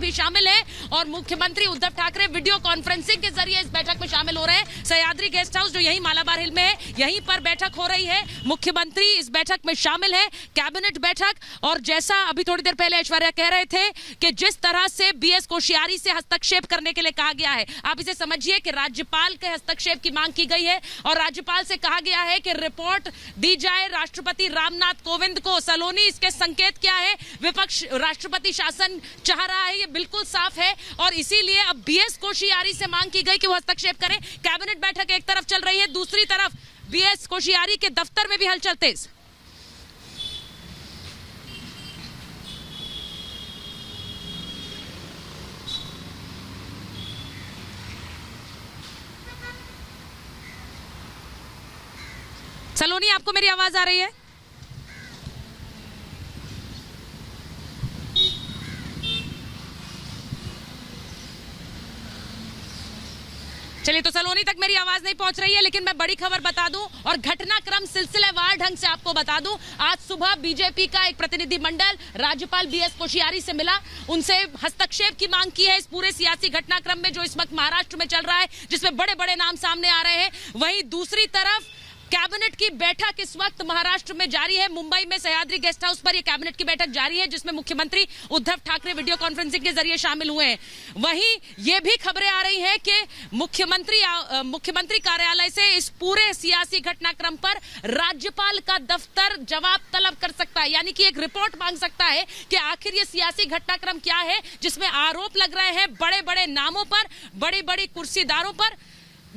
भी शामिल है और मुख्यमंत्री उद्धव ठाकरे वीडियो कॉन्फ्रेंसिंग के जरिए इस बैठक में शामिल हो रहे हैं। सह्याद्री गेस्ट हाउस जो यही मालाबार हिल में है, यहीं पर बैठक हो रही है। मुख्यमंत्री इस बैठक में शामिल है, कैबिनेट बैठक। और जैसा अभी थोड़ी देर पहले ऐश्वर्या कह रहे थे कि जिस तरह से बीएस कोश्यारी से हस्तक्षेप करने के लिए कहा गया है, आप इसे समझिए कि राज्यपाल के हस्तक्षेप की मांग की गई है और राज्यपाल से कहा गया है कि रिपोर्ट दी जाए राष्ट्रपति रामनाथ कोविंद को। सलोनी, इसके संकेत क्या है? विपक्ष राष्ट्रपति शासन चाह रहा है, ये बिल्कुल साफ है और इसीलिए अब बीएस कोश्यारी से मांग की गई कि वो हस्तक्षेप करें। कैबिनेट बैठक एक तरफ चल रही है, दूसरी तरफ बीएस कोश्यारी के दफ्तर में भी हलचल तेज। सलोनी, आपको मेरी आवाज आ रही है? चलिए, तो सलोनी तक मेरी आवाज नहीं पहुंच रही है, लेकिन मैं बड़ी खबर बता दूं और घटनाक्रम सिलसिलेवार ढंग से आपको बता दूं। आज सुबह बीजेपी का एक प्रतिनिधिमंडल राज्यपाल बीएस कोश्यारी से मिला, उनसे हस्तक्षेप की मांग की है इस पूरे सियासी घटनाक्रम में जो इस वक्त महाराष्ट्र में चल रहा है, जिसमें बड़े बड़े नाम सामने आ रहे हैं। वहीं दूसरी तरफ कैबिनेट की बैठक इस वक्त महाराष्ट्र में जारी है। मुंबई में सह्याद्री गेस्ट हाउस पर यह कैबिनेट की बैठक जारी है, जिसमें मुख्यमंत्री उद्धव ठाकरे वीडियो कॉन्फ्रेंसिंग के जरिए शामिल हुए हैं। वहीं ये भी खबरें आ रही हैं कि मुख्यमंत्री कार्यालय से इस पूरे सियासी घटनाक्रम पर राज्यपाल का दफ्तर जवाब तलब कर सकता है, यानी कि एक रिपोर्ट मांग सकता है कि आखिर ये सियासी घटनाक्रम क्या है जिसमें आरोप लग रहे हैं बड़े बड़े नामों पर, बड़ी बड़ी कुर्सीदारों पर।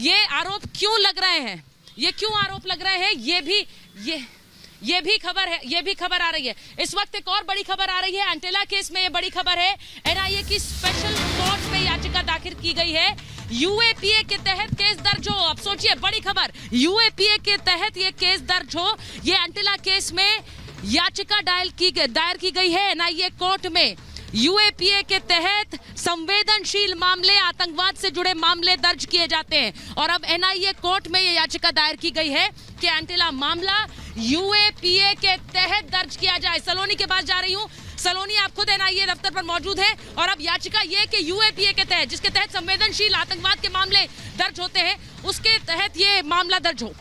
ये आरोप क्यों लग रहे हैं, ये क्यों आरोप लग रहे हैं, ये भी खबर है, ये भी खबर आ रही है। इस वक्त एक और बड़ी खबर आ रही है, अंटेला केस में ये बड़ी खबर है। एनआईए की स्पेशल कोर्ट में याचिका दाखिल की गई है, यूएपीए के तहत केस दर्ज हो। अब सोचिए, बड़ी खबर, यूएपीए के तहत ये केस दर्ज हो। ये अंटेला केस में याचिका दायर की गई है एनआईए कोर्ट में। यूएपीए के तहत संवेदनशील मामले, आतंकवाद से जुड़े मामले दर्ज किए जाते हैं और अब एनआईए कोर्ट में यह याचिका दायर की गई है कि अंटेला मामला यूएपीए के तहत दर्ज किया जाए। सलोनी के पास जा रही हूं। सलोनी, आप खुद एनआईए दफ्तर पर मौजूद है और अब याचिका ये कि यूएपीए के तहत, जिसके तहत संवेदनशील आतंकवाद के मामले दर्ज होते हैं, उसके तहत ये मामला दर्ज हो।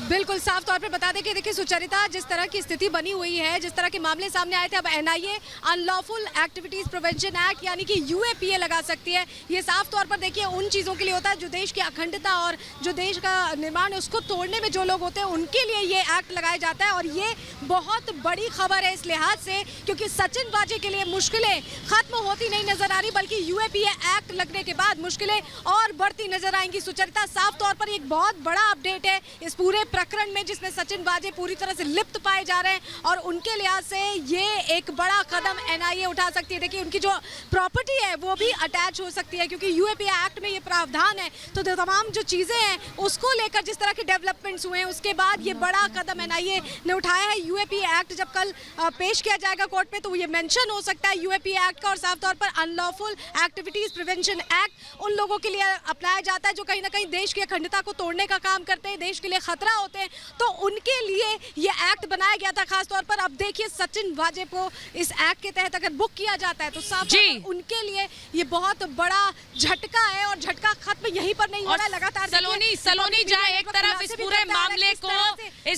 बिल्कुल साफ तौर पे बता दें कि देखिए सुचरिता, जिस तरह की स्थिति बनी हुई है, जिस तरह के मामले सामने आए थे, अब NIA unlawful activities prevention act यानी कि यूएपीए लगा सकती है। ये साफ तौर पर देखिए उन चीज़ों के लिए होता है जो देश की अखंडता और जो देश का निर्माण है उसको तोड़ने में जो लोग होते हैं उनके लिए ये एक्ट लगाया जाता है। और ये बहुत बड़ी खबर है इस लिहाज से क्योंकि सचिन वाजे के लिए मुश्किलें खत्म होती नहीं नजर आ रही, बल्कि यूएपीए एक्ट लगने के बाद मुश्किलें और बढ़ती नजर आएंगी। सुचरिता, साफ तौर पर एक बहुत बड़ा अपडेट है इस पूरे प्रकरण में जिसमें सचिन वाजे पूरी तरह से लिप्त पाए जा रहे हैं और उनके लिहाज से ये एक बड़ा कदम एनआईए उठा सकती है। देखिए उनकी जो प्रॉपर्टी है वो भी अटैच हो सकती है क्योंकि यूएपीए एक्ट में ये प्रावधान है। तो तमाम जो चीज़ें हैं उसको लेकर जिस तरह के डेवलपमेंट्स हुए हैं उसके बाद ये बड़ा कदम एनआईए ने उठाया है। यूएपीए एक्ट जब कल पेश किया जाएगा कोर्ट में तो ये मेंशन हो सकता है यूएपीए एक्ट का। और साफ तौर पर अनलॉफुल एक्टिविटीज प्रिवेंशन एक्ट उन लोगों के लिए अपनाया जाता है जो कहीं ना कहीं देश की अखंडता को तोड़ने का काम करते हैं, देश के लिए खतरा होते हैं, तो उनके लिए ये एक्ट बनाया गया था खास तौर पर। अब देखिए सचिन वाजे को इस एक्ट के तहत अगर बुक किया जाता है तो साफ तौर पर उनके लिए ये बहुत बड़ा झटका है और झटका खत्म यहीं पर नहीं हो रहा है। लगातार सलोनी जहां एक तरफ इस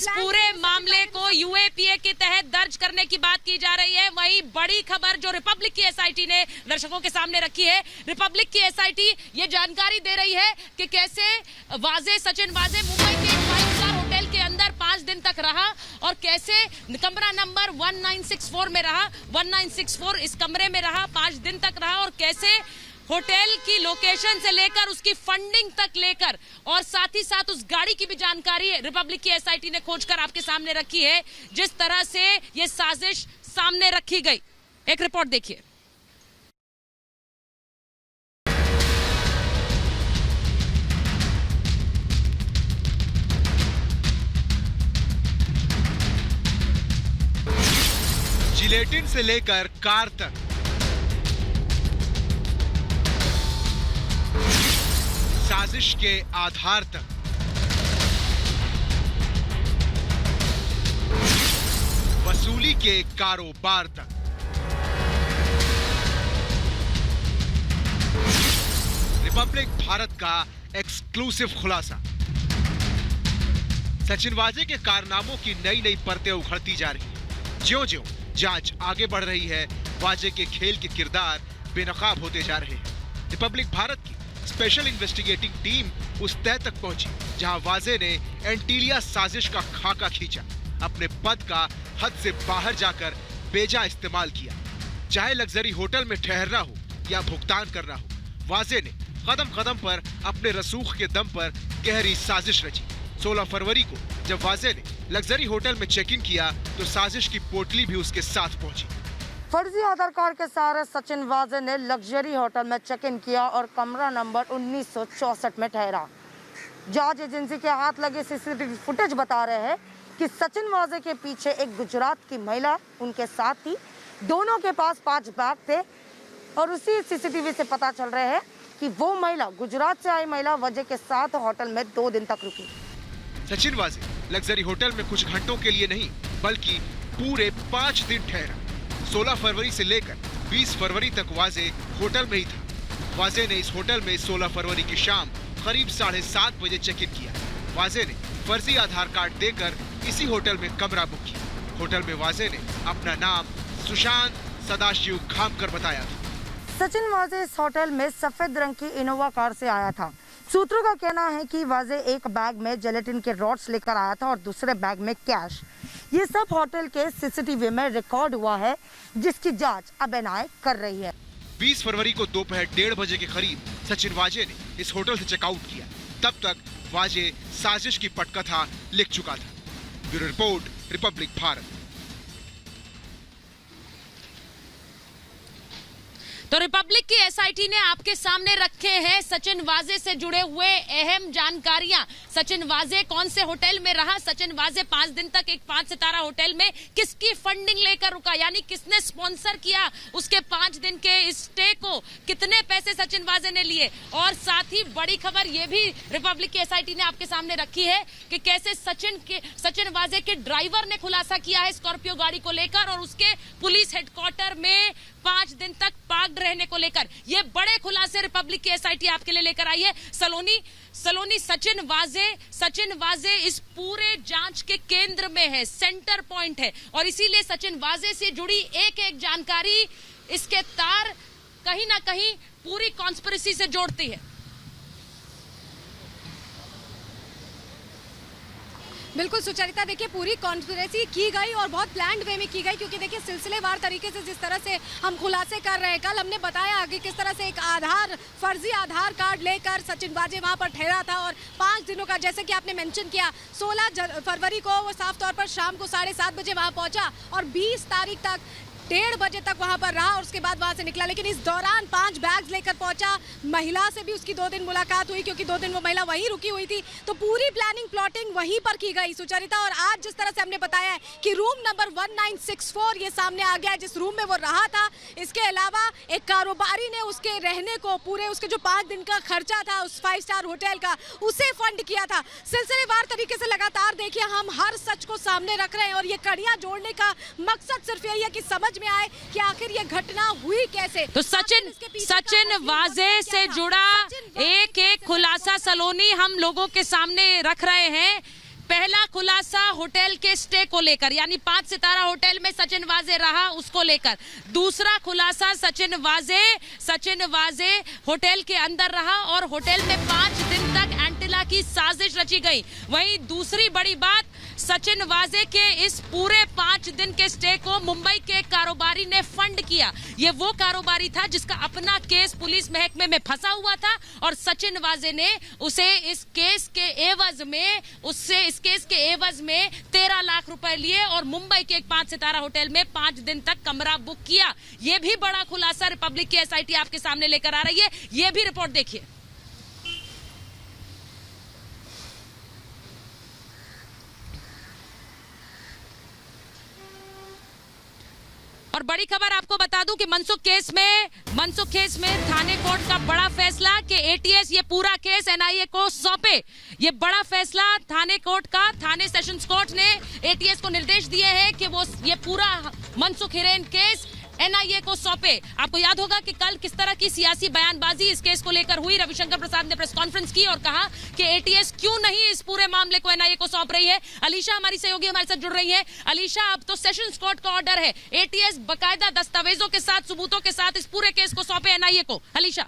पूरे मामले को यूएपीए के तहत दर्ज करने की बात की जा रही है, वहीं बड़ी खबर जो रिपब्लिक की एसआईटी ने दर्शकों के सामने रखी है। रिपब्लिक की एसआईटी ये जानकारी दे रही है कि कैसे सचिन वाजे मुंबई के 5 स्टार होटल के अंदर 5 दिन तक रहा और कैसे कमरा नंबर 1964 में रहा, 1964 इस कमरे में रहा, 5 दिन तक रहा और कैसे होटल की लोकेशन से लेकर उसकी फंडिंग तक लेकर और साथ ही साथ उस गाड़ी की भी जानकारी रिपब्लिक की एसआईटी ने खोजकर आपके सामने रखी है। जिस तरह से ये साजिश सामने रखी गई, एक रिपोर्ट देखिए। जिलेटिन से लेकर कार तक, साजिश के आधार तक, के कारोबार तक। रिपब्लिक भारत का एक्सक्लूसिव खुलासा। सचिन वाजे के कारनामों की नई नई परतें उखड़ती जा रही हैं। ज्यों-ज्यों जांच आगे बढ़ रही है, वाजे के खेल के किरदार बेनकाब होते जा रहे हैं। रिपब्लिक भारत की स्पेशल इन्वेस्टिगेटिंग टीम उस तय तक पहुंची जहां वाजे ने एंटीलिया साजिश का खाका खींचा, अपने पद का हद से बाहर जाकर बेजा इस्तेमाल किया। चाहे लग्जरी होटल में ठहरना हो या भुगतान करना हो, वाजे ने कदम कदम पर अपने रसूख के दम पर गहरी साजिश रची। 16 फरवरी को जब वाजे ने लग्जरी होटल में चेक इन किया तो साजिश की पोटली भी उसके साथ पहुंची। फर्जी आधार कार्ड के सहारे सचिन वाजे ने लग्जरी होटल में चेक इन किया और कमरा नंबर 1964 में ठहरा। जांच एजेंसी के हाथ लगे सीसीटीवी फुटेज बता रहे हैं कि सचिन वाजे के पीछे एक गुजरात की महिला उनके साथ थी। दोनों के पास 5 बैग थे और उसी सीसीटीवी से पता चल रहे हैं कि वो महिला, गुजरात से आई महिला, वाजे के साथ होटल में 2 दिन तक रुकी। सचिन वाजे लग्जरी होटल में कुछ घंटों के लिए नहीं बल्कि पूरे 5 दिन ठहरा। 16 फरवरी से लेकर 20 फरवरी तक वाजे होटल में ही था। वाजे ने इस होटल में 16 फरवरी की शाम करीब 7:30 बजे चेक इन किया। वाजे ने फर्जी आधार कार्ड देकर इसी होटल में कमरा बुक किया। होटल में वाजे ने अपना नाम सुशांत सदाशिव खामकर बताया था। सचिन वाजे इस होटल में सफेद रंग की इनोवा कार से आया था। सूत्रों का कहना है कि वाजे एक बैग में जेलेटिन के रॉड्स लेकर आया था और दूसरे बैग में कैश। ये सब होटल के सीसीटीवी में रिकॉर्ड हुआ है, जिसकी जांच अब एनआईए कर रही है। 20 फरवरी को दोपहर 1:30 बजे के करीब सचिन वाजे ने इस होटल से चेकआउट किया। तब तक वाजे साजिश की पटकथा लिख चुका था। Bureau report, Republic Bharat. तो रिपब्लिक की एसआईटी ने आपके सामने रखे हैं सचिन वाजे से जुड़े हुए अहम जानकारियां। सचिन वाजे कौन से होटल में रहा, सचिन वाजे 5 दिन तक एक 5 सितारा होटल में किसकी फंडिंग लेकर रुका, यानी किसने स्पॉन्सर किया उसके 5 दिन के स्टे को, कितने पैसे सचिन वाजे ने लिए। और साथ ही बड़ी खबर ये भी रिपब्लिक की एसआईटी ने आपके सामने रखी है कि कैसे सचिन वाजे के ड्राइवर ने खुलासा किया है स्कॉर्पियो गाड़ी को लेकर और उसके पुलिस हेडक्वार्टर में 5 दिन तक पार्क्ड रहने को लेकर। ये बड़े खुलासे रिपब्लिक की एसआईटी आपके लिए लेकर आई है। सलोनी सचिन वाजे इस पूरे जांच के केंद्र में है, सेंटर पॉइंट है और इसीलिए सचिन वाजे से जुड़ी एक एक जानकारी, इसके तार कहीं ना कहीं पूरी कॉन्स्पिरेसी से जोड़ती है। बिल्कुल सुचरिता, देखिए पूरी कॉन्स्पिरेसी की गई और बहुत प्लान्ड वे में की गई, क्योंकि देखिए सिलसिलेवार तरीके से जिस तरह से हम खुलासे कर रहे हैं, कल हमने बताया आगे किस तरह से एक फर्जी आधार कार्ड लेकर सचिन वाजे वहां पर ठहरा था और 5 दिनों का, जैसे कि आपने मेंशन किया, 16 फरवरी को वो साफ तौर पर शाम को 7:30 बजे वहां पहुंचा और 20 तारीख तक 1:30 बजे तक वहां पर रहा और उसके बाद वहां से निकला। लेकिन इस दौरान 5 बैग्स लेकर पहुंचा। महिला से भी उसकी 2 दिन मुलाकात हुई, क्योंकि 2 दिन वो महिला वहीं रुकी हुई थी। तो पूरी प्लानिंग प्लॉटिंग वहीं पर की गई सुचरिता। और आज जिस तरह से हमने बताया है कि रूम नंबर 1964 ये सामने आ गया है, जिस रूम में वो रहा था। इसके अलावा एक कारोबारी ने उसके रहने को, पूरे उसके जो 5 दिन का खर्चा था उस 5 स्टार होटल का, उसे फंड किया था। सिलसिलेवार तरीके से लगातार देखिए हम हर सच को सामने रख रहे हैं और ये कड़ियां जोड़ने का मकसद सिर्फ यही है कि समझ में आए कि आखिर ये घटना हुई कैसे। तो सचिन वाजे से जुड़ा एक एक खुलासा सलोनी हम लोगों के सामने रख रहे हैं। पहला खुलासा होटल के स्टे को लेकर, यानी 5 सितारा होटल में सचिन वाजे रहा उसको लेकर। दूसरा खुलासा सचिन वाजे होटल के अंदर रहा और होटल में 5 दिन तक एंटिला की साजिश रची गई। वहीं दूसरी बड़ी बात, सचिन वाजे के इस पूरे 5 दिन के स्टे को मुंबई के कारोबारी ने फंड किया। ये वो कारोबारी था जिसका अपना केस पुलिस महकमे में फंसा हुआ था और सचिन वाजे ने उसे इस केस के एवज में 13 लाख रुपए लिए और मुंबई के एक 5 सितारा होटल में 5 दिन तक कमरा बुक किया। ये भी बड़ा खुलासा रिपब्लिक की एसआईटी आपके सामने लेकर आ रही है। ये भी रिपोर्ट देखिए। और बड़ी खबर आपको बता दूं कि मनसुख केस में थाने कोर्ट का बड़ा फैसला कि एटीएस ये पूरा केस एनआईए को सौंपे। ये बड़ा फैसला थाने कोर्ट का, थाने सेशंस कोर्ट ने एटीएस को निर्देश दिए हैं कि वो ये पूरा मनसुख हिरेन केस एनआईए को सौंपे। आपको याद होगा कि कल किस तरह की सियासी बयानबाजी इस केस को लेकर हुई। रविशंकर प्रसाद ने प्रेस कॉन्फ्रेंस की और कहा कि एटीएस क्यों नहीं इस पूरे मामले को एनआईए को सौंप रही है। अलीशा हमारी सहयोगी हमारे साथ जुड़ रही है। अलीशा, अब तो सेशंस कोर्ट का ऑर्डर है, एटीएस बाकायदा दस्तावेजों के साथ, सबूतों के साथ इस पूरे केस को सौंपे एनआईए को। अलीशा,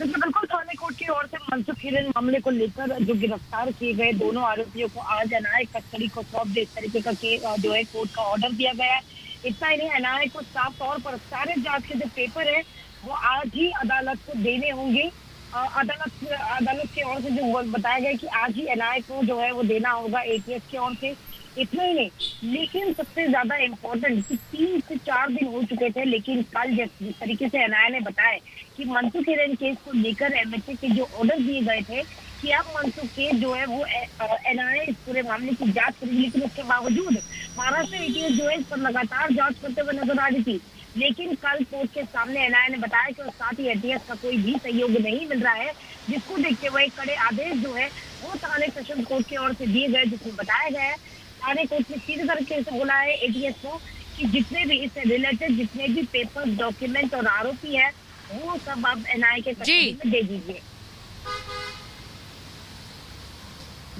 बिल्कुल थाने कोर्ट की ओर से मनसुख हिरेन मामले को लेकर जो गिरफ्तार किए गए दोनों आरोपियों को आज एनआईए कस्टडी को सौंप दे, इस तरीके का जो है कोर्ट का ऑर्डर दिया गया है। इतना ही नहीं, एनआईए को साफ तौर पर सारे जांच के जो पेपर है वो आज ही अदालत को देने होंगे। अदालत की ओर से जो बताया गया कि आज ही एनआईए को जो है वो देना होगा एटीएस की ओर से। इतना ही नहीं, लेकिन सबसे ज्यादा इम्पोर्टेंट कि 3 से 4 दिन हो चुके थे, लेकिन कल जिस तरीके से एनआईए ने बताया कि मनसुख हिरेन केस को लेकर एमएचए के जो ऑर्डर दिए गए थे कि अब मनसुख केस जो है वो एनआईए इस पूरे मामले की जांच करेगी, लेकिन उसके बावजूद महाराष्ट्र एटीएस जो है इस पर लगातार जांच करते हुए नजर आ रही थी। लेकिन कल कोर्ट के सामने एनआईए ने बताया कि साथ ही एटीएस का कोई भी सहयोग नहीं मिल रहा है, जिसको देखते हुए कड़े आदेश जो है वो थाने सेशन कोर्ट की ओर से दिए गए, जिसमें बताया गया है थाने कोर्ट ने सीधे तरीके से बोला है एटीएस को कि जितने भी इससे रिलेटेड जितने भी पेपर, डॉक्यूमेंट और आरोपी है वो सब आप एनआईए के कस्टडी में दे दीजिए।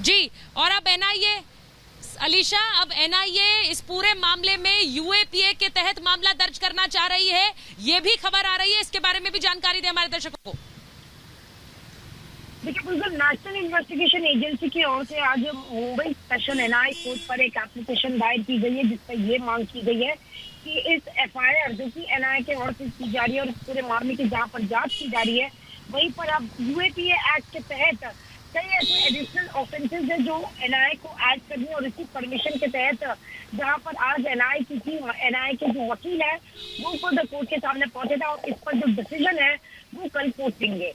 जी, और अब एनआईए, अलीशा, अब एनआईए इस पूरे मामले में यूएपीए के तहत मामला दर्ज करना चाह रही है, ये भी खबर आ रही है। इसके बारे में भी जानकारी दें हमारे दर्शकों को। देखिए, बिल्कुल नेशनल इन्वेस्टिगेशन एजेंसी की ओर से आज मुंबई स्पेशल एनआईए कोर्ट पर एक एप्लीकेशन दायर की गई है, जिसपर ये मांग की गई है कि इस एफआईआर जो कि एनआईए के ओर से की जा रही है और इस पूरे मामले की जहाँ पर जांच की जा रही है, वहीं पर अब यूएपीए एक्ट के तहत कई ऐसे एडिशनल ऑफेंसेस है जो एनआईए को ऐड करनी है, और इसी परमिशन के तहत जहां पर आज एनआईए के जो वकील है वो खुद कोर्ट के सामने पहुंचे थे, और इस पर जो डिसीजन है वो कल कोर्ट देंगे।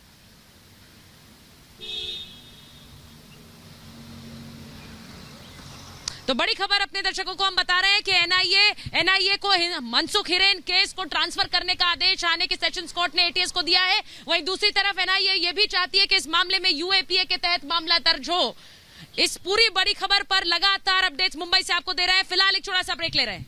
तो बड़ी खबर अपने दर्शकों को हम बता रहे हैं कि एनआईए को मनसुख हिरेन केस को ट्रांसफर करने का आदेश आने के सेशंस कोर्ट ने एटीएस को दिया है। वहीं दूसरी तरफ एनआईए ये भी चाहती है कि इस मामले में यूएपीए के तहत मामला दर्ज हो। इस पूरी बड़ी खबर पर लगातार अपडेट्स मुंबई से आपको दे रहे हैं। फिलहाल एक छोटा सा ब्रेक ले रहे हैं।